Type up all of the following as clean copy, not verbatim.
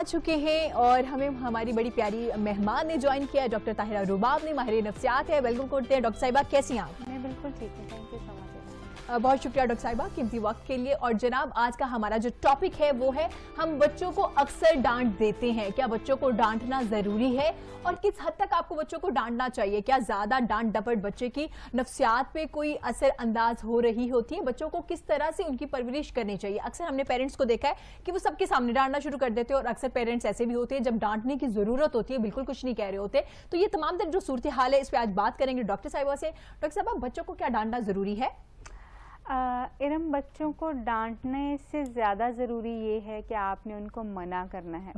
چکے ہیں اور ہمیں ہماری بڑی پیاری مہمان نے جوائن کیا ہے. ڈاکٹر طاہرہ رباب نے ماہر نفسیات ہے. ویلکم کرتے ہیں ڈاکٹر صاحبہ, کیسی ہیں آپ؟ میں بالکل ٹھیک ہوں, تھینک یو سو مچ. بہت شکریہ ڈاکٹر صاحبہ قیمتی وقت کے لیے. اور جناب آج کا ہمارا جو ٹاپک ہے وہ ہے ہم بچوں کو اکثر ڈانٹ دیتے ہیں. کیا بچوں کو ڈانٹنا ضروری ہے اور کس حد تک آپ کو بچوں کو ڈانٹنا چاہیے؟ کیا زیادہ ڈانٹ ڈپٹ بچے کی نفسیات پہ کوئی اثر انداز ہو رہی ہوتی ہے؟ بچوں کو کس طرح سے ان کی پرورش کرنی چاہیے؟ اکثر ہم نے پیرنٹس کو دیکھا ہے کہ وہ سب کے سامنے ڈانٹنا شروع کر دیتے ہیں, اور اکثر پیرنٹس ایسے بھی ہوتے ہیں جب ڈانٹنے کی ضرورت ہوتی ہے بالکل کچھ نہیں کہہ رہے ہوتے. تو یہ تمام جو صورتحال ہے اس پہ آج بات کریں گے ڈاکٹر صاحبہ سے. ڈاکٹر صاحبہ, بچوں کو کیا ڈانٹنا ضروری ہے؟ ارم, بچوں کو ڈانٹنے سے زیادہ ضروری یہ ہے کہ آپ نے ان کو منع کرنا ہے.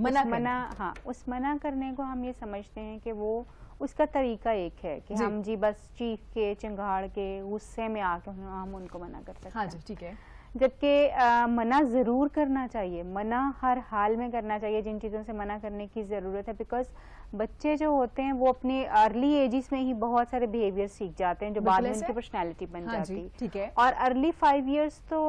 اس منع کرنے کو ہم یہ سمجھتے ہیں کہ وہ اس کا طریقہ ایک ہے کہ ہم بس چیخ کے, چنگھاڑ کے, غصے میں آ کے ہم ان کو منع کر سکتے ہیں. ہاں جی, ٹھیک ہے. جبکہ منع ضرور کرنا چاہیے, منع ہر حال میں کرنا چاہیے جن چیزوں سے منع کرنے کی ضرورت ہے. بیکاز بچے جو ہوتے ہیں وہ اپنے ارلی ایجز میں ہی بہت سارے بیہیویئر سیکھ جاتے ہیں جو بعد میں ان کی پرسنالٹی بن جاتی ہے. اور ارلی 5 ایئرس تو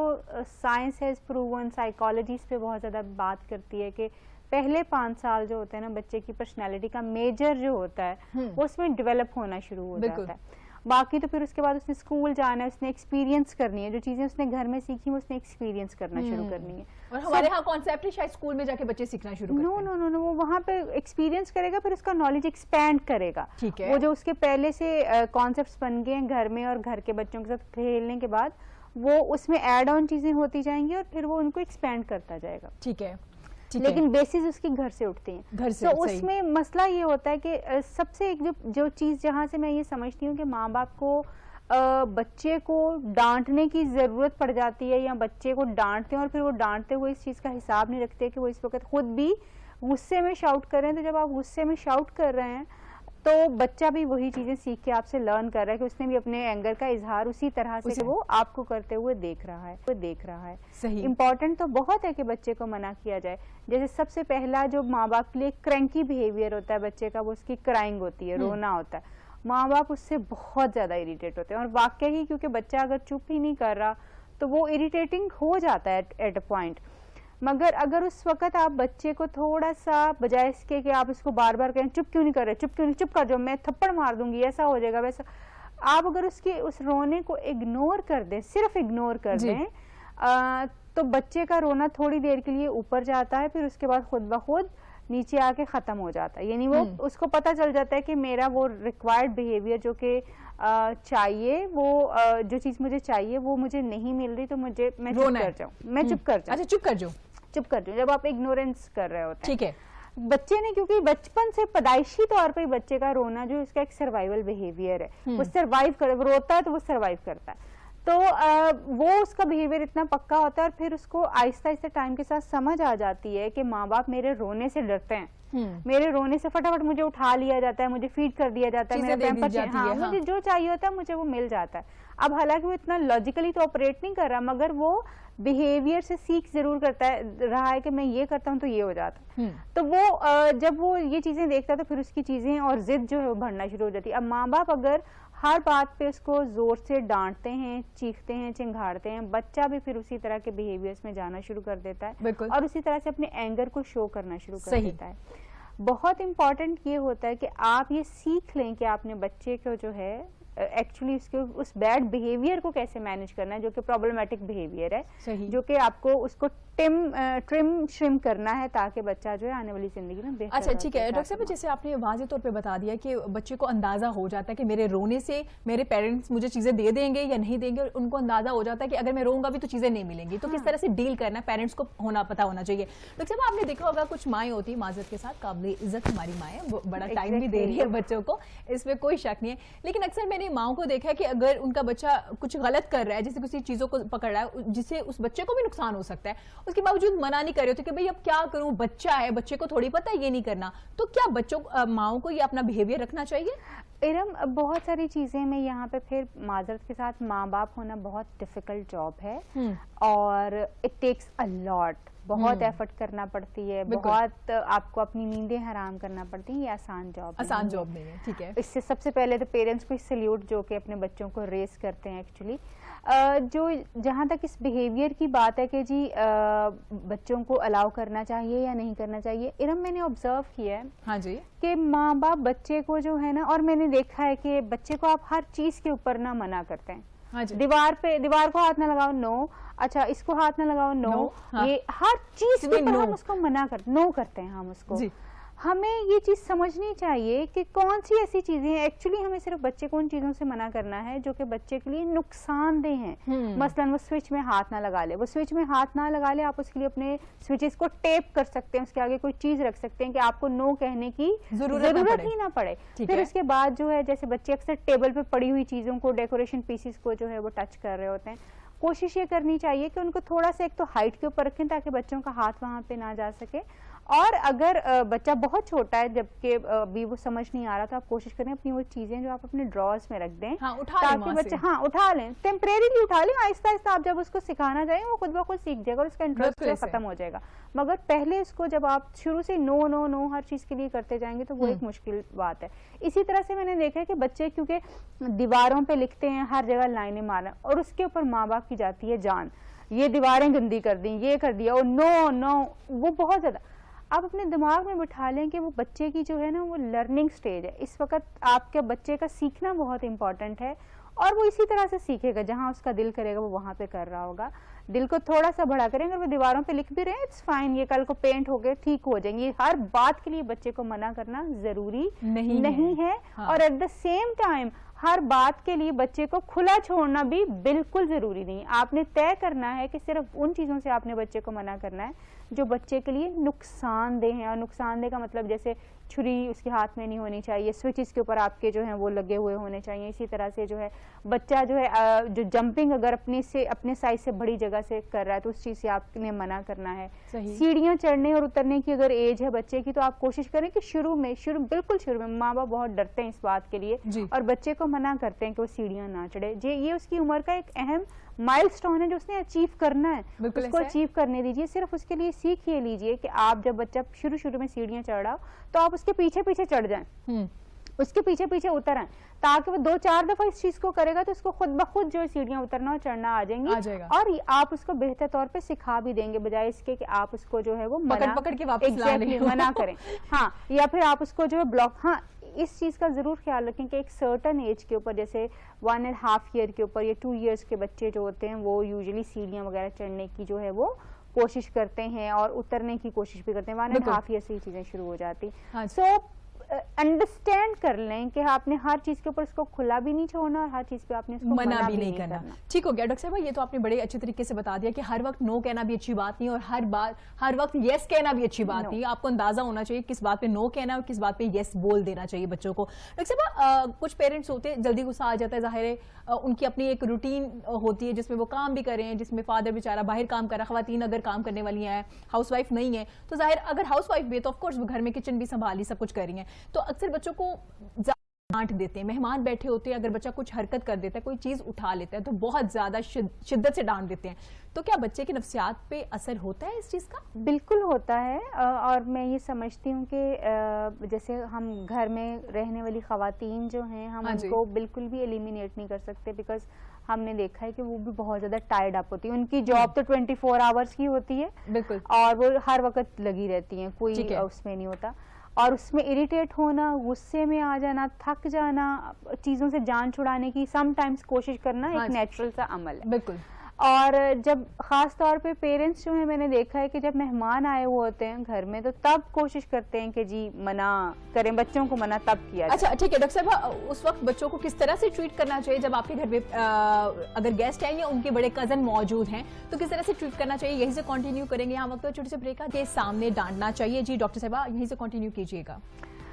سائنس ہیز پروون, سائیکالوجی اس پہ بہت زیادہ بات کرتی ہے کہ پہلے 5 سال جو ہوتے ہیں نا بچے کی پرسنالٹی کا میجر جو ہوتا ہے وہ اس میں ڈیولپ ہونا شروع ہو جاتا ہے. باقی تو پھر اس کے بعد اس نے اسکول جانا ہے, اس نے ایکسپیرینس کرنی ہے, جو چیزیں اس نے گھر میں سیکھی وہ اس نے ایکسپیرینس کرنا شروع کرنی ہے. اور ہمارے ہاں کانسیپٹ ہے شاید اسکول میں جا کے بچے سیکھنا شروع کرتے ہیں. نو, وہ وہاں پہ ایکسپیرینس کرے گا, پھر اس کا نالج ایکسپینڈ کرے گا. وہ جو اس کے پہلے سے کانسیپٹس بن گئے ہیں گھر میں اور گھر کے بچوں کے ساتھ کھیلنے کے بعد وہ اس میں ایڈ آن چیزیں ہوتی جائیں گی اور پھر وہ ان کو ایکسپینڈ کرتا جائے گا. ٹھیک ہے. لیکن بیسز اس کی گھر سے اٹھتی ہیں. تو اس میں مسئلہ یہ ہوتا ہے کہ سب سے ایک جو چیز جہاں سے میں یہ سمجھتی ہوں کہ ماں باپ کو بچے کو ڈانٹنے کی ضرورت پڑ جاتی ہے یا بچے کو ڈانٹتے ہیں اور پھر وہ ڈانٹتے ہوئے اس چیز کا حساب نہیں رکھتے کہ وہ اس وقت خود بھی غصے میں شاؤٹ کر رہے ہیں. تو جب آپ غصے میں شاؤٹ کر رہے ہیں تو بچہ بھی وہی چیزیں سیکھ کے آپ سے لرن کر رہا ہے کہ اس نے بھی اپنے اینگر کا اظہار اسی طرح سے وہ آپ کو کرتے ہوئے دیکھ رہا ہے. صحیح. امپورٹنٹ تو بہت ہے کہ بچے کو منع کیا جائے. جیسے سب سے پہلا جو ماں باپ کے لیے کرینکی بیہیویئر ہوتا ہے بچے کا, وہ اس کی کرائنگ ہوتی ہے, رونا ہوتا ہے. ماں باپ اس سے بہت زیادہ اریٹیٹ ہوتے ہیں, اور واقعی ہی کیونکہ بچہ اگر چپ ہی نہیں کر رہا تو وہ اریٹیٹنگ ہو جاتا ہے ایٹ اے پوائنٹ. مگر اگر اس وقت آپ بچے کو تھوڑا سا بجائے اس کے کہ آپ اس کو بار بار کہیں چپ کیوں نہیں کر رہے, چپ کر جاؤ, میں تھپڑ مار دوں گی, ایسا ہو جائے گا ویسا, آپ اگر اس رونے کو اگنور کر دیں, صرف اگنور کر دیں تو بچے کا رونا تھوڑی دیر کے لیے اوپر جاتا ہے, پھر اس کے بعد خود بخود نیچے آ کے ختم ہو جاتا ہے. یعنی وہ اس کو پتا چل جاتا ہے کہ میرا وہ ریکوائرڈ بیہیویئر جو کہ چاہیے, وہ جو چیز مجھے چاہیے وہ مجھے نہیں مل رہی, تو میں چپ کر جاؤں. جب آپ اگنورینس کر رہے ہوتے ہیں. ٹھیک ہے. بچے نے کیونکہ بچپن سے پیدائشی طور پہ بچے کا رونا جو اس کا ایک سروائیول بیہیویئر ہے, وہ سروائیو روتا ہے تو وہ سروائیو کرتا ہے, تو وہ اس کا بیہیویئر اتنا پکا ہوتا ہے. اور پھر اس کو آہستہ آہستہ ٹائم کے ساتھ سمجھ آ جاتی ہے کہ ماں باپ میرے رونے سے ڈرتے ہیں, میرے رونے سے فٹافٹ مجھے اٹھا لیا جاتا ہے, مجھے فیڈ کر دیا جاتا ہے, میرا پیمپر, مجھے جو چاہیے ہوتا ہے مجھے وہ مل جاتا ہے. اب حالانکہ وہ اتنا لاجیکلی تو آپریٹ نہیں کر رہا, مگر وہ بیہیویئر سے سیکھ ضرور کرتا ہے رہا ہے کہ میں یہ کرتا ہوں تو یہ ہو جاتا ہے. تو وہ جب وہ یہ چیزیں دیکھتا ہے تو پھر اس کی چیزیں اور ضد جو ہے وہ بڑھنا شروع ہو جاتی ہے. اب ماں باپ اگر ہر بات پہ اس کو زور سے ڈانٹتے ہیں, چیختے ہیں, چنگھاڑتے ہیں, بچہ بھی پھر اسی طرح کے بیہیویئرز میں جانا شروع کر دیتا ہے اور اسی طرح سے اپنے اینگر کو شو کرنا شروع کر دیتا ہے. بہت امپورٹنٹ یہ ہوتا ہے کہ آپ یہ سیکھ لیں کہ آپ نے بچے کو جو ہے ایکچولی اس بیڈ بیہیویئر کو کیسے مینج کرنا ہے جو کہ پرابلمٹک بیہیویئر ہے, جو کہ آپ کو اس کو شرم کرنا ہے تاکہ بچہ جو ہے آنے والی زندگی میں بہتر. اچھا ٹھیک ہے ڈاکٹر صاحب, جیسے آپ نے واضح طور پہ بتا دیا کہ بچے کو اندازہ ہو جاتا ہے کہ میرے رونے سے میرے پیرنٹس مجھے چیزیں دے دیں گے یا نہیں دیں گے, اور ان کو اندازہ ہو جاتا ہے کہ اگر میں روؤں گا بھی تو چیزیں نہیں ملیں گی, تو کس طرح سے ڈیل کرنا ہے پیرنٹس کو پتا ہونا چاہیے. ڈاکٹر صاحب, آپ نے دیکھا ہوگا کچھ مائیں ہوتی ہیں معذرت کے ساتھ, قابل عزت ہماری مائیں, وہ بڑا ٹائم بھی دے رہی ہے بچوں کو, اس میں کوئی شک نہیں ہے, لیکن اکثر میں نے ماؤں کو دیکھا ہے کہ اگر ان کا بچہ کچھ غلط کر رہا ہے, جیسے کسی چیزوں کو پکڑ رہا ہے جس سے اس بچے کو بھی نقصان ہو سکتا ہے, اس کے باوجود منع نہیں کر رہے ہوتے کہ بھئی اب کیا کروں, بچہ ہے, بچے کو تھوڑی پتہ ہے یہ نہیں کرنا. تو کیا بچوں ماؤں کو یہ اپنا بیہیویئر رکھنا چاہیے؟ ارم, بہت ساری چیزیں میں یہاں پہ پھر معذرت کے ساتھ ماں باپ ہونا بہت ڈیفیکلٹ جاب ہے, اور اٹ ٹیکس اے لاٹ, بہت ایفرٹ کرنا پڑتی ہے, بہت آپ کو اپنی نیندیں حرام کرنا پڑتی ہیں. یہ آسان جاب نہیں ہے. ٹھیک ہے, اس سے سب سے پہلے تو پیرنٹس کو سیلیوٹ جو کہ اپنے بچوں کو ریز کرتے ہیں ایکچولی. جو جہاں تک اس بیہیویئر کی بات ہے کہ جی بچوں کو الاؤ کرنا چاہیے یا نہیں کرنا چاہیے, ارم میں نے آبزرو کیا ہے ہاں جی, کہ ماں باپ بچے کو جو ہے نا, اور میں نے دیکھا ہے کہ بچے کو آپ ہر چیز کے اوپر نہ منع کرتے ہیں. ہاں جی, دیوار کو ہاتھ نہ لگاؤ, نو. اچھا اس کو ہاتھ نہ لگاؤ, نو. یہ ہر چیز کے اوپر ہم اس کو منع کرتے, نو کرتے ہیں ہم اس کو. ہمیں یہ چیز سمجھنی چاہیے کہ کون سی ایسی چیزیں ہیں, ایکچولی ہمیں صرف بچے کو ان چیزوں سے منع کرنا ہے جو کہ بچے کے لیے نقصان دہ ہیں. مثلاً وہ سوئچ میں ہاتھ نہ لگا لے, وہ سوئچ میں ہاتھ نہ لگا لے, آپ اس کے لیے اپنے سوئچز کو ٹیپ کر سکتے ہیں, اس کے آگے کوئی چیز رکھ سکتے ہیں کہ آپ کو نو کہنے کی ضرورت ہی نہ پڑے. پھر اس کے بعد جو ہے, جیسے بچے اکثر ٹیبل پہ پڑی ہوئی چیزوں کو, ڈیکوریشن پیسز کو جو ہے وہ ٹچ کر رہے ہوتے ہیں, کوشش یہ کرنی چاہیے کہ ان کو تھوڑا سا ایک تو ہائٹ کے اوپر رکھیں تاکہ بچوں کا ہاتھ وہاں پہ نہ جا سکے. اور اگر بچہ بہت چھوٹا ہے جبکہ ابھی وہ سمجھ نہیں آ رہا, تو آپ کوشش کریں اپنی وہ چیزیں جو آپ اپنے ڈراز میں رکھ دیں تاکہ بچہ اٹھا لیں, ٹیمپریریلی اٹھا لیں. آہستہ آہستہ آپ جب اس کو سکھانا جائیں وہ خود بخود سیکھ جائے گا اور اس کا انٹرسٹ ختم ہو جائے گا. مگر پہلے اس کو جب آپ شروع سے نو نو نو ہر چیز کے لیے کرتے جائیں گے تو وہ ایک مشکل بات ہے. اسی طرح سے میں نے دیکھا ہے کہ بچے کیونکہ دیواروں پہ لکھتے ہیں, ہر جگہ لائنیں مارنا, اور اس کے اوپر ماں باپ کی جاتی ہے جان, یہ دیواریں گندی کر دیں, یہ کر دیا, اور نو نو, وہ بہت زیادہ. آپ اپنے دماغ میں بٹھا لیں کہ وہ بچے کی جو ہے نا وہ لرننگ سٹیج ہے. اس وقت آپ کے بچے کا سیکھنا بہت امپورٹنٹ ہے, اور وہ اسی طرح سے سیکھے گا, جہاں اس کا دل کرے گا وہ وہاں پہ کر رہا ہوگا. دل کو تھوڑا سا بڑا کریں, اگر وہ دیواروں پہ لکھ بھی رہے ہیں اٹس فائن, یہ کل کو پینٹ ہو گئے ٹھیک ہو جائیں گے. ہر بات کے لیے بچے کو منع کرنا ضروری نہیں ہے. اور ایٹ دا سیم ٹائم ہر بات کے لیے بچے کو کھلا چھوڑنا بھی بالکل ضروری نہیں. آپ نے طے کرنا ہے کہ صرف ان چیزوں سے آپ نے بچے کو منع کرنا ہے جو بچے کے لیے نقصان دہ ہیں. اور نقصان دہ کا مطلب جیسے چھری اس کے ہاتھ میں نہیں ہونی چاہیے, سوئچز کے اوپر آپ کے جو ہیں وہ لگے ہوئے ہونے چاہیے. اسی طرح سے جو ہے بچہ جو ہے جو جمپنگ اگر اپنے سائز سے بڑی جگہ سے کر رہا ہے تو اس چیز سے آپ نے منع کرنا ہے. سیڑھیاں چڑھنے اور اترنے کی اگر ایج ہے بچے کی تو آپ کوشش کریں کہ بالکل شروع میں ماں باپ بہت ڈرتے ہیں اس بات کے لیے اور بچے کو منع کرتے ہیں کہ وہ سیڑھیاں نہ چڑھے. یہ اس کی عمر کا ایک اہم مائل سٹون ہے جو اس نے اچیو کرنا ہے, اس کو اچیو کرنے دیجیے. صرف اس کے لیے سیکھ یہ لیجیے کہ آپ جب بچہ شروع میں سیڑھیاں چڑھ رہا تو آپ اس کے پیچھے پیچھے چڑھ جائیں, اس کے پیچھے پیچھے اتر آئیں, تاکہ وہ 2-4 دفعہ اس چیز کو کرے گا تو اس کو خود بخود جو سیڑھیاں اترنا اور چڑھنا آ جائیں گی. اور آپ اس کو بہتر طور پہ سکھا بھی دیں گے, بجائے اس کے کہ آپ اس کو جو ہے وہ منع کریں. ہاں, یا پھر آپ اس کو جو ہے بلاک. ہاں, اس چیز کا ضرور خیال رکھیں کہ ایک سرٹن ایج کے اوپر, جیسے 1.5 ایئر کے اوپر یا 2 ایئرس کے بچے جو ہوتے ہیں وہ یوزلی سیڑھیاں وغیرہ چڑھنے کی جو ہے وہ کوشش کرتے ہیں اور اترنے کی کوشش بھی کرتے ہیں. 1.5 ایئر سے یہ چیزیں شروع ہو جاتی. سو انڈرسٹینڈ کر لیں کہ آپ نے ہر چیز کے اوپر اس کو کھلا بھی نہیں چھوڑنا اور ہر چیز پہ آپ نے اس کو منع بھی نہیں کرنا. ٹھیک ہو گیا ڈاکٹر صاحبہ, یہ تو آپ نے بڑے اچھے طریقے سے بتا دیا کہ ہر وقت نو کہنا بھی اچھی بات نہیں اور ہر وقت یس کہنا بھی اچھی بات نہیں. آپ کو اندازہ ہونا چاہیے کس بات پہ نو کہنا ہے اور کس بات پہ یس بول دینا چاہیے بچوں کو. ڈاکٹر صاحبہ, کچھ پیرنٹس ہوتے ہیں جلدی غصہ آ جاتا ہے, ظاہر ہے ان کی اپنی ایک روٹین ہوتی ہے جس میں وہ کام بھی کریں, جس میں فادر بیچارہ باہر کام کر رہا, خواتین اگر کام کرنے والی ہیں, ہاؤس وائف نہیں ہے, تو ظاہر اگر ہاؤس وائف بھی ہے تو آف کورس وہ گھر میں کچن بھی سنبھالی, سب کچھ کر رہی ہیں, تو اکثر بچوں کو ڈانٹ دیتے ہیں. مہمان بیٹھے ہوتے ہیں, اگر بچہ کچھ حرکت کر دیتا ہے, کوئی چیز اٹھا لیتا ہے, تو بہت زیادہ شدت سے ڈانٹ دیتے ہیں. تو کیا بچے کی نفسیات پہ اثر ہوتا ہے اس چیز کا؟ بالکل ہوتا ہے. اور میں یہ سمجھتی ہوں کہ جیسے ہم گھر میں رہنے والی خواتین جو ہیں ہم ان کو بالکل بھی ایلیمینیٹ نہیں کر سکتے, بیکاز ہم نے دیکھا ہے کہ وہ بھی بہت زیادہ ٹائرڈ اپ ہوتی ہیں. ان کی جاب تو 24 آورس کی ہوتی ہے بالکل, اور وہ ہر وقت لگی رہتی ہیں, کوئی اس میں نہیں ہوتا. اور اس میں اریٹیٹ ہونا, غصے میں آ جانا, تھک جانا, چیزوں سے جان چھڑانے کی سم ٹائمز کوشش کرنا ایک نیچرل سا عمل ہے بالکل. اور جب خاص طور پہ پیرنٹس جو ہیں, میں نے دیکھا ہے کہ جب مہمان آئے ہوئے ہوتے ہیں گھر میں تو تب کوشش کرتے ہیں کہ جی منع کریں, بچوں کو منع تب کیا جائے. اچھا ٹھیک ہے ڈاکٹر صاحبہ, اس وقت بچوں کو کس طرح سے ٹریٹ کرنا چاہیے جب آپ کے گھر پہ اگر گیسٹ ہیں یا ان کے بڑے کزن موجود ہیں, تو کس طرح سے ٹریٹ کرنا چاہیے؟ یہیں سے کنٹینیو کریں گے, یہاں وقت چھوٹے سے بریک کے سامنے ڈانٹنا چاہیے. جی ڈاکٹر صاحبہ یہیں سے کنٹینیو کیجیے گا.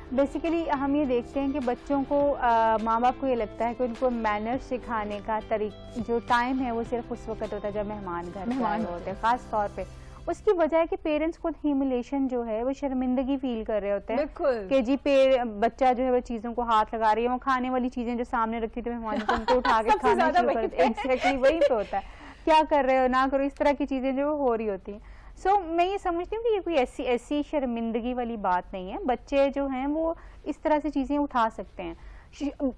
بیسیکلی ہم یہ دیکھتے ہیں کہ بچوں کو ماں باپ کو یہ لگتا ہے کہ ان کو مینر سکھانے کا جو ٹائم ہے وہ صرف اس وقت ہوتا ہے جب مہمان گھر میں آئے ہوتے ہیں. خاص طور پہ اس کی وجہ ہے کہ پیرنٹس خود ہیوملیشن جو ہے وہ شرمندگی فیل کر رہے ہوتے ہیں کہ جی بچہ جو ہے وہ چیزوں کو ہاتھ لگا رہی ہے, وہ کھانے والی چیزیں جو سامنے رکھی تھی مہمان کو ان کو اٹھا کے کھانا شروع کرتے ہیں. ایگزیکٹلی وہی تو ہوتا ہے, کیا کر رہے ہو, نہ کرو, اس طرح کی چیزیں جو ہو رہی ہوتی ہیں. سو میں یہ سمجھتی ہوں کہ یہ کوئی ایسی شرمندگی والی بات نہیں ہے. بچے جو ہیں وہ اس طرح سے چیزیں اٹھا سکتے ہیں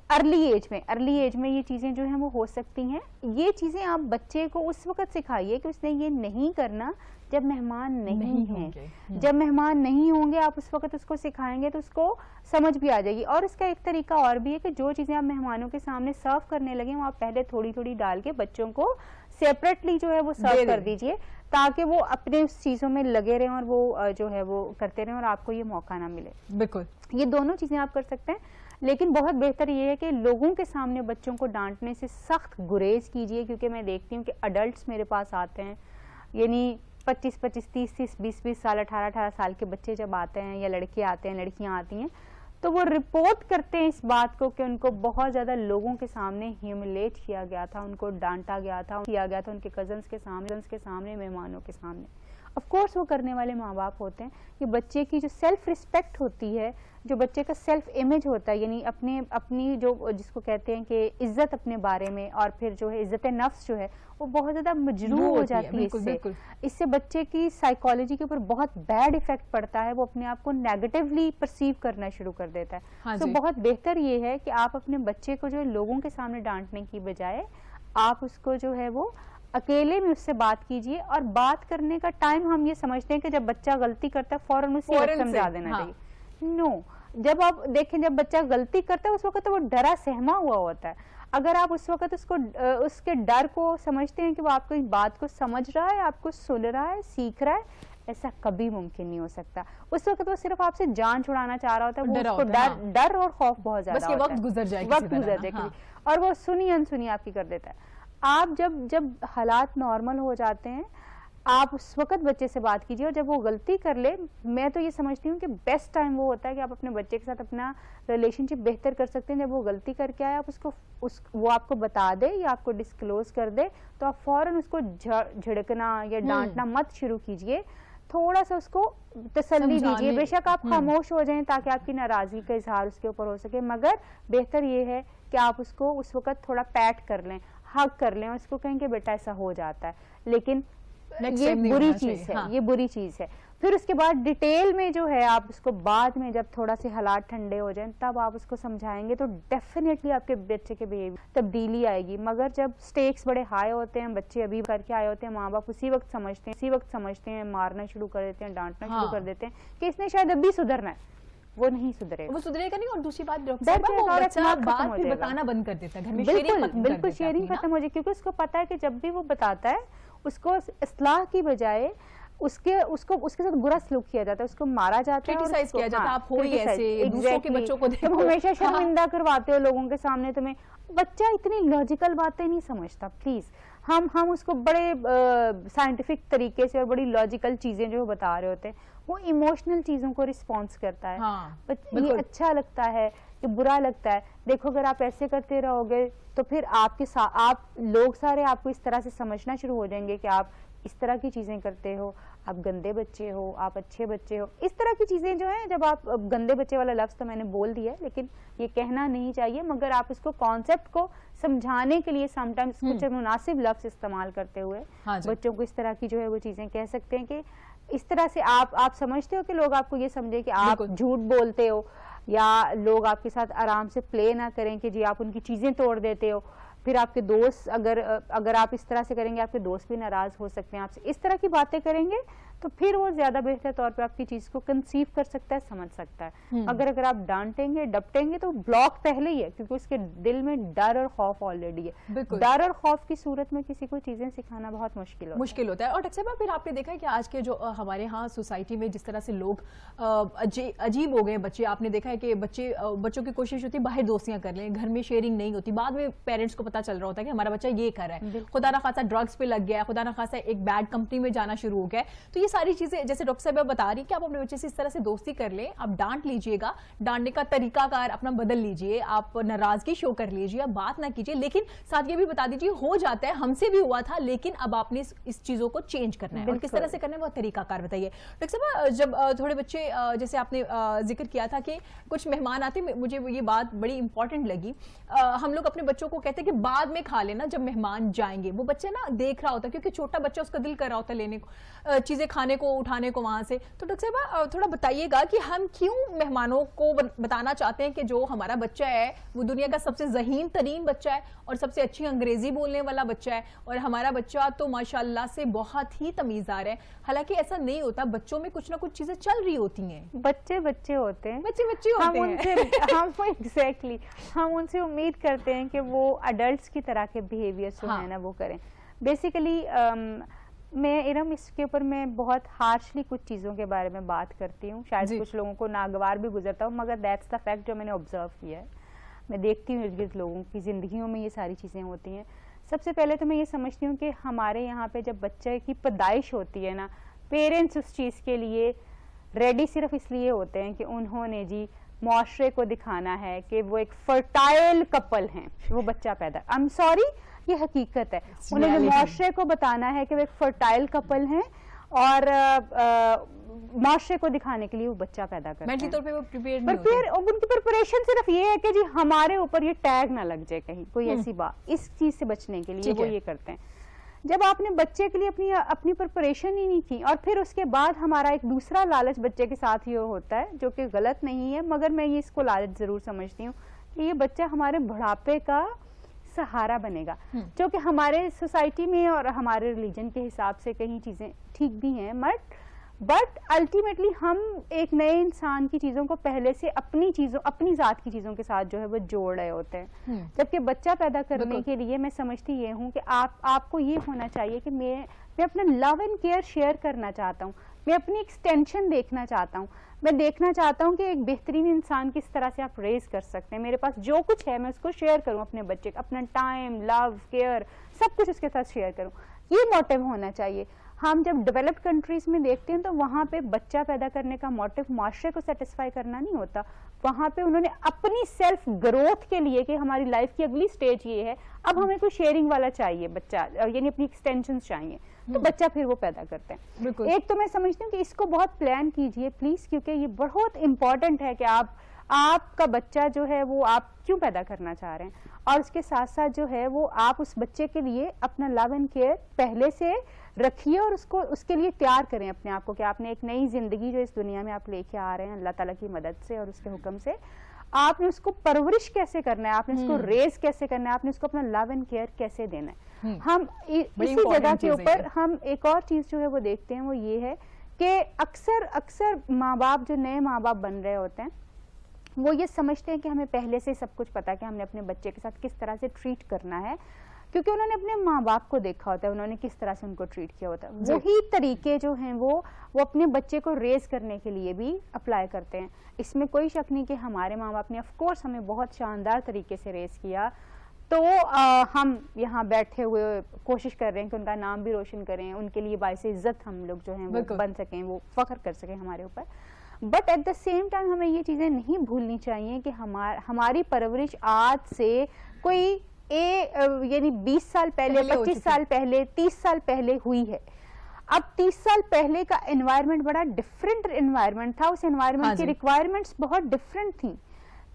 ارلی ایج میں یہ چیزیں جو ہیں وہ ہو سکتی ہیں. یہ چیزیں آپ بچے کو اس وقت سکھائیے کہ اس نے یہ نہیں کرنا جب مہمان نہیں ہیں. جب مہمان نہیں ہوں گے آپ اس وقت اس کو سکھائیں گے تو اس کو سمجھ بھی آ جائے گی. اور اس کا ایک طریقہ اور بھی ہے کہ جو چیزیں آپ مہمانوں کے سامنے سرو کرنے لگیں وہ آپ پہلے تھوڑی تھوڑی ڈال کے بچوں کو سیپریٹلی جو ہے وہ سرو کر دیجئے تاکہ وہ اپنے اس چیزوں میں لگے رہیں اور وہ جو ہے وہ کرتے رہیں اور آپ کو یہ موقع نہ ملے. بالکل یہ دونوں چیزیں آپ کر سکتے ہیں. لیکن بہت بہتر یہ ہے کہ لوگوں کے سامنے بچوں کو ڈانٹنے سے سخت گریز کیجئے, کیونکہ میں دیکھتی ہوں کہ اڈلٹس میرے پاس آتے ہیں, یعنی 25 30 20 سال 18 سال کے بچے جب آتے ہیں یا لڑکے آتے ہیں لڑکیاں آتی ہیں تو وہ رپورٹ کرتے ہیں اس بات کو کہ ان کو بہت زیادہ لوگوں کے سامنے ہیوملیٹ کیا گیا تھا, ان کو ڈانٹا گیا تھا ان کے کزنس کے سامنے مہمانوں کے سامنے. آف کورس وہ کرنے والے ماں باپ ہوتے ہیں. یہ بچے کی جو سیلف رسپیکٹ ہوتی ہے, جو بچے کا سیلف امیج ہوتا ہے, یعنی اپنی جو جس کو کہتے ہیں کہ عزت اپنے بارے میں اور پھر جو ہے عزت نفس جو ہے وہ بہت زیادہ مجروح ہو جاتی ہے. اس سے بچے کی سائیکالوجی کے اوپر بہت بیڈ ایفیکٹ پڑتا ہے, وہ اپنے آپ کو نیگیٹولی پرسیو کرنا شروع کر دیتا ہے. تو بہت بہتر یہ ہے کہ آپ اپنے بچے کو جو لوگوں کے سامنے ڈانٹنے کی بجائے آپ اس کو جو ہے وہ اکیلے میں اس سے بات کیجئے. اور بات کرنے کا ٹائم ہم یہ سمجھتے ہیں کہ جب بچہ غلطی کرتا ہے فوراً اسی وقت سمجھا دینا چاہیے. نو, جب آپ دیکھیں جب بچہ غلطی کرتا ہے اس وقت وہ ڈرا سہما ہوا ہوتا ہے. اگر آپ اس وقت اس کے ڈر کو سمجھتے ہیں کہ وہ آپ کو بات کو سمجھ رہا ہے, آپ کو سن رہا ہے, سیکھ رہا ہے, ایسا کبھی ممکن نہیں ہو سکتا. اس وقت وہ صرف آپ سے جان چھڑانا چاہ رہا ہوتا ہے, وہ اس کو ڈر اور خوف بہت زیادہ ہوتا ہے, وقت گزر جائے اور وہ سنی انسنی آپ کی کر دیتا ہے. آپ جب حالات نارمل ہو جاتے ہیں آپ اس وقت بچے سے بات کیجیے, اور جب وہ غلطی کر لے میں تو یہ سمجھتی ہوں کہ بیسٹ ٹائم وہ ہوتا ہے کہ آپ اپنے بچے کے ساتھ اپنا ریلیشن شپ بہتر کر سکتے ہیں. جب وہ غلطی کر کے آئے آپ وہ آپ کو بتا دے یا آپ کو ڈسکلوز کر دے تو آپ فوراً اس کو جھڑکنا یا ڈانٹنا مت شروع کیجیے. تھوڑا سا اس کو تسلی دیجیے. بے شک آپ خاموش ہو جائیں تاکہ آپ کی ناراضگی کا اظہار اس کے اوپر ہو سکے, مگر بہتر یہ ہے کہ آپ اس کو اس وقت تھوڑا پیٹ کر لیں, ہگ کر لیں اور اس کو کہیں کہ بیٹا ایسا ہو جاتا ہے. لیکن یہ بری چیز ہے, یہ بری چیز ہے. پھر اس کے بعد ڈیٹیل میں جو ہے آپ اس کو بعد میں جب تھوڑا سے حالات ٹھنڈے ہو جائیں تب آپ اس کو سمجھائیں گے تو ڈیفینیٹلی آپ کے بچے کے بیہیویئر تبدیلی آئے گی. مگر جب سٹیکس بڑے ہائی ہوتے ہیں, بچے ابھی کر کے آئے ہوتے ہیں, ماں باپ اسی وقت سمجھتے ہیں, مارنا شروع کر دیتے ہیں, ڈانٹنا شروع کر دیتے ہیں کہ اس نے شاید ابھی سدھرنا ہے, وہ نہیں سدھرے گا نہیں. اور دوسری بات بات بھی بتانا بند کر دیتا ہے گھر میں, بالکل شیئرنگ ختم ہو جائے, کیونکہ اس کو پتا ہے کہ جب بھی وہ بتاتا ہے اس کو اصلاح کی بجائے اس کے ساتھ برا سلوک کیا جاتا ہے, اس کو مارا جاتا ہے, کرٹیسائز کیا جاتا ہے. آپ ہوئی ایسے دوسروں کے بچوں کو تم ہمیشہ شرمندہ کرواتے ہو لوگوں کے سامنے تمہیں. بچہ اتنی لاجیکل باتیں نہیں سمجھتا. پلیز ہم اس کو بڑے سائنٹیفک طریقے سے اور بڑی لاجیکل چیزیں جو بتا رہے ہوتے ہیں, وہ ایموشنل چیزوں کو رسپانس کرتا ہے. یہ اچھا لگتا ہے, یہ برا لگتا ہے. دیکھو اگر آپ ایسے کرتے رہو گے تو پھر آپ لوگ سارے آپ کو اس طرح سے سمجھنا شروع ہو جائیں گے کہ آپ اس طرح کی چیزیں کرتے ہو, آپ گندے بچے ہو, آپ اچھے بچے ہو. اس طرح کی چیزیں جو ہیں, جب آپ گندے بچے والا لفظ تو میں نے بول دیا ہے لیکن یہ کہنا نہیں چاہیے, مگر آپ اس کو کانسیپٹ کو سمجھانے کے لیے سم ٹائمز کچھ مناسب لفظ استعمال کرتے ہوئے بچوں کو اس طرح کی جو ہے وہ چیزیں کہہ سکتے ہیں کہ اس طرح سے آپ سمجھتے ہو کہ لوگ آپ کو یہ سمجھے کہ آپ جھوٹ بولتے ہو, یا لوگ آپ کے ساتھ آرام سے پلے نہ کریں کہ جی آپ ان کی چیزیں توڑ دیتے ہو. پھر آپ کے دوست اگر آپ اس طرح سے کریں گے آپ کے دوست بھی ناراض ہو سکتے ہیں آپ سے. اس طرح کی باتیں کریں گے تو پھر وہ زیادہ بہتر طور پہ آپ کی چیز کو کنسیو کر سکتا ہے, سمجھ سکتا ہے. اگر آپ ڈانٹیں گے ڈپٹیں گے تو بلاک پہلے ہی ہے, کیونکہ اس کے دل میں ڈر اور خوف آلریڈی ہے. ڈر اور خوف کی صورت میں کسی کو چیزیں سکھانا بہت مشکل ہوتا ہے. اور ڈاکٹر صاحبہ پھر آپ نے دیکھا ہے کہ آج کے جو ہمارے ہاں سوسائٹی میں جس طرح سے لوگ عجیب ہو گئے بچے, آپ نے دیکھا ہے کہ بچوں کی کوشش ہوتی ہے باہر دوستیاں کر لیں, گھر میں شیئرنگ نہیں ہوتی. بعد میں پیرنٹس کو پتا چل رہا ہوتا ہے کہ ہمارا بچہ یہ کر رہا ہے, خدا نہ خاصا ڈرگس پہ لگ گیا ہے, خدا نہ خاصا ایک بیڈ کمپنی میں جانا شروع ہو گیا ہے. تو یہ ساری چیزیں جیسے ڈاکٹر صاحبہ بتا رہی کہ آپ اپنے بچے سے اس طرح سے دوستی کر لیں, آپ ڈانٹ لیجئے گا, ڈانٹنے کا طریقہ کار اپنا بدل لیجئے, آپ ناراضگی شو کر لیجئے, آپ بات نہ کیجئے, لیکن ساتھ یہ بھی بتا دیجئے ہو جاتا ہے, ہم سے بھی ہوا تھا, لیکن اب آپ نے اس چیزوں کو چینج کرنا ہے. اور کس طرح سے کرنا ہے وہ طریقہ کار بتائیے. ڈاکٹر صاحبہ جب تھوڑے بچے جیسے آپ نے ذکر کیا تھا کہ کچھ مہمان آتے, مجھے یہ بات بڑی امپورٹنٹ لگی, ہم لوگ اپنے بچوں کو کہتے ہیں کہ بعد میں کھا لینا جب مہمان جائیں گے. وہ بچے نا دیکھ رہا ہوتا ہے, کیونکہ چھوٹا بچہ اس کا دل کر رہا ہوتا ہے لینے کو چیزیں کھانے کو اٹھانے کو وہاں سے. تو ڈاکٹر صاحبہ تھوڑا بتائیے گا کہ ہم کیوں مہمانوں کو بتانا چاہتے ہیں کہ جو ہمارا بچہ ہے وہ دنیا کا سب سے ذہین ترین بچہ ہے اور سب سے اچھی انگریزی بولنے والا بچہ ہے, اور ہمارا بچہ تو ماشاءاللہ سے بہت ہی تمیزدار ہے. حالانکہ ایسا نہیں ہوتا, بچوں میں کچھ نہ کچھ چیزیں چل رہی ہوتی ہیں. بچے بچے ہوتے ہیں, بچے ہوتے ہیں. ہم ان سے امید کرتے ہیں کہ وہ اڈلٹس کی طرح کے بیہیویئر جو ہے نا وہ کریں. بیسیکلی میں ارم اس کے اوپر میں بہت ہارشلی کچھ چیزوں کے بارے میں بات کرتی ہوں, شاید کچھ لوگوں کو ناگوار بھی گزرتا ہوں, مگر دیٹس دا فیکٹ جو میں نے آبزرو کیا ہے. میں دیکھتی ہوں ارد گرد لوگوں کی زندگیوں میں یہ ساری چیزیں ہوتی ہیں. سب سے پہلے تو میں یہ سمجھتی ہوں کہ ہمارے یہاں پہ جب بچے کی پیدائش ہوتی ہے نا, پیرنٹس اس چیز کے لیے ریڈی صرف اس لیے ہوتے ہیں کہ انہوں نے جی معاشرے کو دکھانا ہے کہ وہ ایک فرٹائل کپل ہیں, وہ بچہ پیدا. آئی ایم سوری, یہ حقیقت ہے. انہیں معاشرے کو بتانا ہے کہ وہ ایک فرٹائل کپل ہیں اور معاشرے کو دکھانے کے لیے وہ بچہ پیدا کرتے ہیں. طور پہ وہ پریپیئرڈ نہیں ہوتے. پھر ان کی پریپریشن صرف یہ ہے کہ جی ہمارے اوپر یہ ٹیگ نہ لگ جائے کہیں کوئی ایسی بات, اس چیز سے بچنے کے لیے وہ یہ کرتے ہیں. جب آپ نے بچے کے لیے اپنی پریپریشن ہی نہیں کی, اور پھر اس کے بعد ہمارا ایک دوسرا لالچ بچے کے ساتھ یہ ہوتا ہے جو کہ غلط نہیں ہے, مگر میں یہ اس کو لالچ ضرور سمجھتی ہوں کہ یہ بچہ ہمارے بڑھاپے کا سہارا بنے گا, جو کہ ہمارے سوسائٹی میں اور ہمارے ریلیجن کے حساب سے کہیں چیزیں ٹھیک بھی ہیں, بٹ الٹیمیٹلی ہم ایک نئے انسان کی چیزوں کو پہلے سے اپنی ذات کی چیزوں کے ساتھ جو ہے وہ جوڑ رہے ہوتے ہیں. جبکہ بچہ پیدا کرنے کے لیے میں سمجھتی یہ ہوں کہ آپ کو یہ ہونا چاہیے کہ میں اپنا لو اینڈ کیئر شیئر کرنا چاہتا ہوں, میں اپنی ایکسٹینشن دیکھنا چاہتا ہوں, میں دیکھنا چاہتا ہوں کہ ایک بہترین انسان کس طرح سے آپ ریز کر سکتے ہیں. میرے پاس جو کچھ ہے میں اس کو شیئر کروں اپنے بچے کا, اپنا ٹائم, لو, کیئر, سب کچھ اس کے ساتھ شیئر کروں. یہ موٹیو ہونا چاہیے. ہم جب ڈیولپڈ کنٹریز میں دیکھتے ہیں تو وہاں پہ بچہ پیدا کرنے کا موٹیو معاشرے کو سیٹسفائی کرنا نہیں ہوتا, وہاں پہ انہوں نے اپنی سیلف گروتھ کے لیے کہ ہماری لائف کی اگلی سٹیج یہ ہے, اب ہمیں کوئی شیئرنگ والا چاہیے بچہ, یعنی اپنی ایکسٹینشن چاہیے, تو بچہ پھر وہ پیدا کرتے ہیں. ایک تو میں سمجھتی ہوں کہ اس کو بہت پلان کیجئے پلیز, کیونکہ یہ بہت امپورٹنٹ ہے کہ آپ کا بچہ جو ہے وہ آپ کیوں پیدا کرنا چاہ رہے ہیں, اور اس کے ساتھ ساتھ جو ہے وہ آپ اس بچے کے لیے اپنا لو اینڈ کیئر پہلے سے رکھیے, اور اس کے لیے تیار کریں اپنے آپ کو کہ آپ نے ایک نئی زندگی جو اس دنیا میں آپ لے کے آ رہے ہیں اللہ تعالیٰ کی مدد سے اور اس کے حکم سے, آپ نے اس کو پرورش کیسے کرنا ہے, آپ نے اس کو ریز کیسے کرنا ہے, آپ نے اس کو اپنا لو اینڈ کیئر کیسے دینا ہے. ہم اسی جگہ کے اوپر ہم ایک اور چیز جو ہے وہ دیکھتے ہیں, وہ یہ ہے کہ اکثر ماں باپ جو نئے ماں باپ بن رہے ہوتے ہیں وہ یہ سمجھتے ہیں کہ ہمیں پہلے سے سب کچھ پتا کہ ہم نے اپنے بچے کے ساتھ کس طرح سے ٹریٹ کرنا ہے, کیونکہ انہوں نے اپنے ماں باپ کو دیکھا ہوتا ہے, انہوں نے کس طرح سے ان کو ٹریٹ کیا ہوتا ہے. وہی طریقے جو ہیں وہ اپنے بچے کو ریز کرنے کے لیے بھی اپلائی کرتے ہیں. اس میں کوئی شک نہیں کہ ہمارے ماں باپ نے آف کورس ہمیں بہت شاندار طریقے سے ریز کیا, تو ہم یہاں بیٹھے ہوئے کوشش کر رہے ہیں کہ ان کا نام بھی روشن کریں, ان کے لیے باعث عزت ہم لوگ جو ہیں وہ بن سکیں, وہ فخر کر سکیں ہمارے اوپر. But at the same time ہمیں یہ چیزیں نہیں بھولنی چاہیے کہ ہماری پرورش آج سے کوئی یعنی 20 سال پہلے, 25 سال پہلے, 30 سال پہلے ہوئی ہے. اب 30 سال پہلے کا انوائرمنٹ بڑا ڈفرینٹ انوائرمنٹ تھا, اس انوائرمنٹ کی ریکوائرمنٹس بہت ڈفرینٹ تھیں.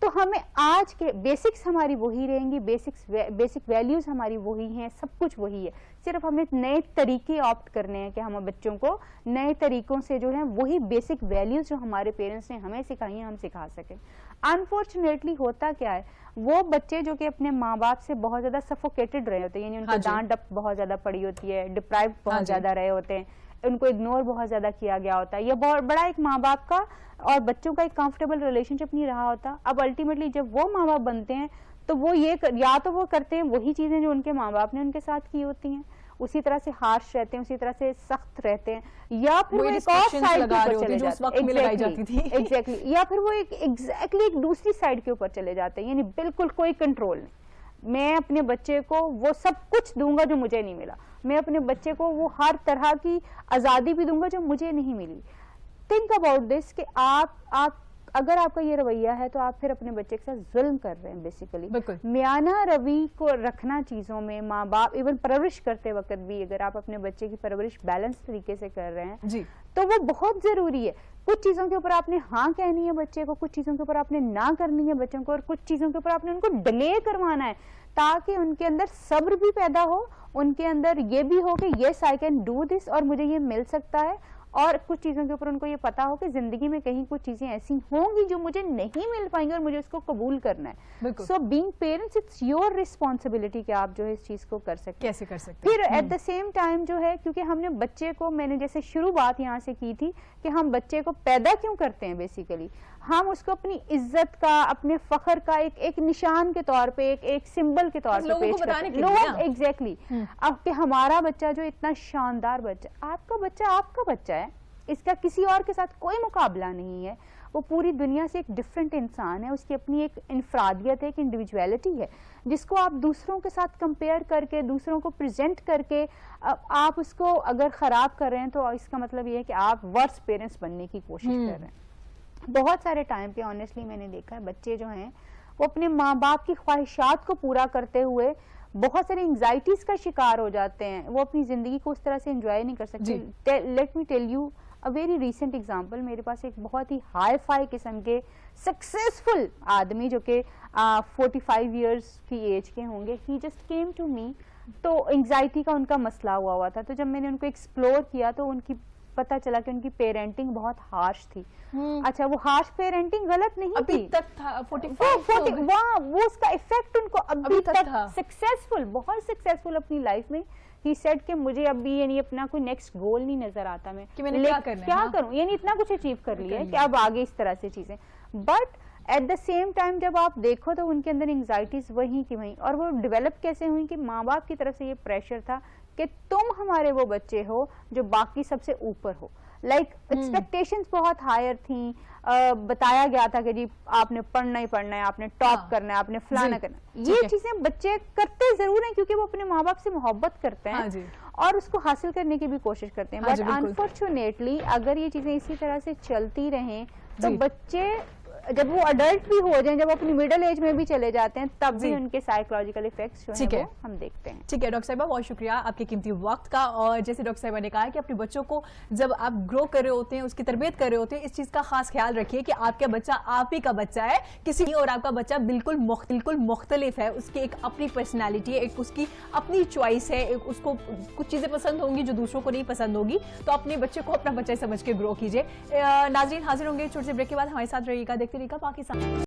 تو ہمیں آج کے بیسکس ہماری وہی رہیں گی, بیسک ویلیوز ہماری وہی ہیں, سب کچھ وہی ہے, صرف ہمیں نئے طریقے آپٹ کرنے ہیں کہ ہم بچوں کو نئے طریقوں سے جو ہیں وہی بیسک ویلیوز جو ہمارے پیرنٹس نے ہمیں سکھائی ہیں ہم سکھا سکیں. انفارچونیٹلی ہوتا کیا ہے, وہ بچے جو کہ اپنے ماں باپ سے بہت زیادہ سفوکیٹڈ رہے ہوتے ہیں, یعنی ان کو ڈانٹ ڈپٹ بہت زیادہ پڑی ہوتی ہے, ڈپرائیوڈ بہت زیادہ رہے ہوتے ہیں, ان کو اگنور بہت زیادہ کیا گیا ہوتا ہے, یہ بہت بڑا ایک ماں باپ کا اور بچوں کا ایک کمفرٹیبل ریلیشن شپ نہیں رہا ہوتا. اب الٹیمیٹلی جب وہ ماں باپ بنتے ہیں تو وہ یا تو وہ کرتے ہیں وہی چیزیں جو ان کے ماں باپ نے ان کے ساتھ کی ہوتی ہیں, اسی طرح سے ہارش رہتے ہیں, اسی طرح سے سخت رہتے ہیں, یا پھر وہ ایک اور سائڈ کے اوپر چلے جاتے ہیں, ایگزیکٹلی, یا پھر وہ ایگزیکٹلی ایک دوسری سائڈ کے اوپر چلے جاتے ہیں, یعنی بالکل کوئی کنٹرول نہیں. میں اپنے بچے کو وہ سب کچھ دوں گا جو مجھے نہیں ملا, میں اپنے بچے کو وہ ہر طرح کی آزادی بھی دوں گا جو مجھے نہیں ملی. تھنک اباؤٹ دس کہ آپ اگر آپ کا یہ رویہ ہے تو آپ پھر اپنے بچے کے ساتھ ظلم کر رہے ہیں. بیسیکلی میانہ روی کو رکھنا چیزوں میں, ماں باپ ایون پرورش کرتے وقت بھی اگر آپ اپنے بچے کی پرورش بیلنس طریقے سے کر رہے ہیں تو وہ بہت ضروری ہے. کچھ چیزوں کے اوپر آپ نے ہاں کہنی ہے بچے کو, کچھ چیزوں کے اوپر آپ نے نہ کرنی ہے بچوں کو, اور کچھ چیزوں کے اوپر آپ نے ان کو ڈیلے کروانا ہے تاکہ ان کے اندر صبر بھی پیدا ہو, ان کے اندر یہ بھی ہو کہ یس آئی کین ڈو دس, اور مجھے یہ مل سکتا ہے, اور کچھ چیزوں کے اوپر ان کو یہ پتا ہو کہ زندگی میں کہیں کچھ چیزیں ایسی ہوں گی جو مجھے نہیں مل پائیں گی اور مجھے اس کو قبول کرنا ہے. So being parents it's your responsibility کہ آپ جو ہے اس چیز کو کر سکتے کیسے کر سکتے پھر ایٹ دا سیم ٹائم جو ہے کیونکہ ہم نے بچے کو, میں نے جیسے شروع بات یہاں سے کی تھی کہ ہم بچے کو پیدا کیوں کرتے ہیں, بیسیکلی ہم اس کو اپنی عزت کا, اپنے فخر کا ایک نشان کے طور پہ, ایک سمبل کے طور پہ پیش کرتے ہیں لوگ. ایگزیکٹلی. اب کہ ہمارا بچہ جو اتنا شاندار بچہ, آپ کا بچہ ہے, اس کا کسی اور کے ساتھ کوئی مقابلہ نہیں ہے, وہ پوری دنیا سے ایک ڈفرینٹ انسان ہے, اس کی اپنی ایک انفرادیت ہے, ایک انڈیویجویلٹی ہے, جس کو آپ دوسروں کے ساتھ کمپیئر کر کے, دوسروں کو پریزنٹ کر کے آپ اس کو اگر خراب کر رہے ہیں تو اس کا مطلب یہ ہے کہ آپ ورس پیرنٹس بننے کی کوشش کر رہے ہیں. بہت سارے ٹائم پہ آنیسٹلی میں نے دیکھا ہے بچے جو ہیں وہ اپنے ماں باپ کی خواہشات کو پورا کرتے ہوئے بہت ساری انگزائٹیز کا شکار ہو جاتے ہیں, وہ اپنی زندگی کو اس طرح سے انجوائے نہیں کر سکتے. Let me tell you a very recent example. میرے پاس ایک بہت ہی ہائی فائی قسم کے سکسیسفل آدمی جو کہ 45 ایئرس کی ایج کے ہوں گے, he just came to me. تو انگزائٹی کا ان کا مسئلہ ہوا تھا, تو جب میں نے ان کو ایکسپلور کیا تو ان کی پتا چلا کہ ان کی پیرنٹنگ بہت ہارش تھی. اچھا, وہ ہارش پیرنٹنگ غلط نہیں تھی, تک تھا 45 وہ اس کا افیکٹ ان کو ابھی تک سکسیسفل, بہت سکسیسفل اپنی لائف میں. He said کہ مجھے ابھی یعنی اپنا کوئی نیکسٹ گول نہیں نظر آتا میں کیا کروں, یعنی اتنا کچھ اچیو کر لیا ہے کہ اب آگے اس طرح سے چیزیں. But at the same time جب آپ دیکھو تو ان کے اندر انگزائٹیز وہیں کی وہیں, اور وہ ڈیولپ کیسے ہوئی کہ ماں باپ کی طرف سے یہ پریشر تھا کہ تم ہمارے وہ بچے ہو جو باقی سب سے اوپر ہو. لائک ایکسپیکٹیشنز بہت ہائر تھیں, بتایا گیا تھا کہ جی آپ نے پڑھنا ہی پڑھنا ہے, آپ نے ٹاپ کرنا ہے, آپ نے فلانا کرنا ہے. یہ چیزیں بچے کرتے ضرور ہیں کیونکہ وہ اپنے ماں باپ سے محبت کرتے ہیں اور اس کو حاصل کرنے کی بھی کوشش کرتے ہیں. بٹ انفارچونیٹلی اگر یہ چیزیں اسی طرح سے چلتی رہیں تو بچے جب وہ اڈلٹ بھی ہو جائیں, جب اپنی مڈل ایج میں بھی چلے جاتے ہیں, تب بھی ان کے سائیکولوجیکل ایفیکٹس جو ہیں وہ ہم دیکھتے ہیں. ٹھیک ہے ڈاکٹر صاحبہ, بہت شکریہ آپ کے قیمتی وقت کا. اور جیسے ڈاکٹر صاحبہ نے کہا کہ اپنے بچوں کو جب آپ گرو کر رہے ہوتے ہیں, اس کی تربیت کر رہے ہوتے ہیں, اس چیز کا خاص خیال رکھیے کہ آپ کا بچہ آپ ہی کا بچہ ہے, کسی نہیں, اور آپ کا بچہ بالکل مختلف ہے, اس کی ایک اپنی پرسنالٹی ہے, ایک اس کی اپنی چوائس ہے, اس کو کچھ چیزیں پسند ہوں گی جو دوسروں کو نہیں پسند ہوگی. تو اپنے بچے کو اپنا بچہ سمجھ کے گرو کیجیے. ناظرین حاضر ہوں گے چھوٹے سے بریک کے بعد, ہمارے ساتھ رہیے گا, دیکھتے رہیے گا پاکستان.